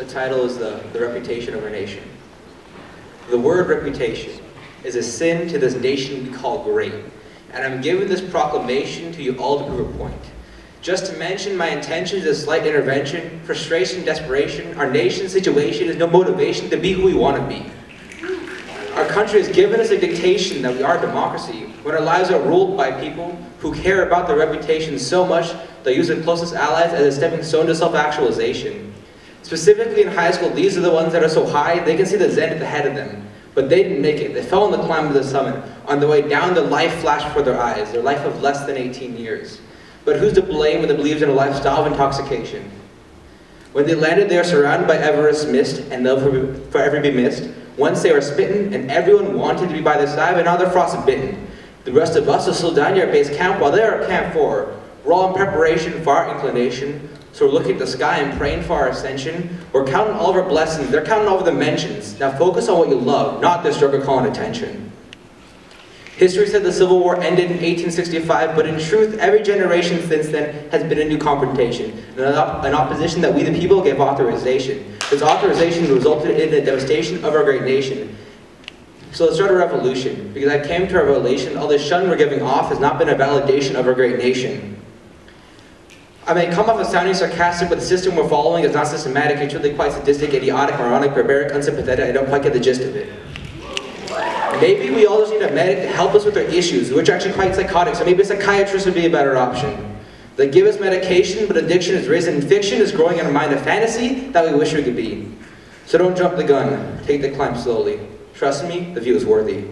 title is the reputation of our nation. The word reputation is a sin to this nation we call great, and I'm giving this proclamation to you all to prove a point. Just to mention my intentions is slight intervention, frustration, desperation. Our nation's situation is no motivation to be who we want to be. Our country has given us a dictation that we are a democracy when our lives are ruled by people who care about their reputation so much they use their closest allies as a stepping stone to self-actualization. Specifically in high school, these are the ones that are so high they can see the zenith ahead of them. But they didn't make it. They fell on the climb of the summit. On the way down, the life flashed before their eyes, their life of less than 18 years. But who's to blame when they believe in a lifestyle of intoxication? When they landed, they are surrounded by Everest mist, and they'll forever be missed. Once they were smitten, and everyone wanted to be by their side, but now they're frostbitten. The rest of us are still down here at base camp while they are at Camp 4. We're all in preparation for our inclination, so we're looking at the sky and praying for our ascension. We're counting all of our blessings, they're counting all of the mentions. Now focus on what you love, not this drug of calling attention. History said the Civil War ended in 1865, but in truth, every generation since then has been a new confrontation, an opposition that we the people gave authorization. This authorization resulted in the devastation of our great nation. So let's start a revolution, because I came to a revelation, all this shun we're giving off has not been a validation of our great nation. I may come off as sounding sarcastic, but the system we're following is not systematic, it's really quite sadistic, idiotic, moronic, barbaric, unsympathetic. I don't quite get the gist of it. Maybe we all just need a medic to help us with our issues, which are actually quite psychotic, so maybe a psychiatrist would be a better option. They give us medication, but addiction is risen, and fiction is growing in our mind a fantasy that we wish we could be. So don't jump the gun, take the climb slowly. Trust me, the view is worthy.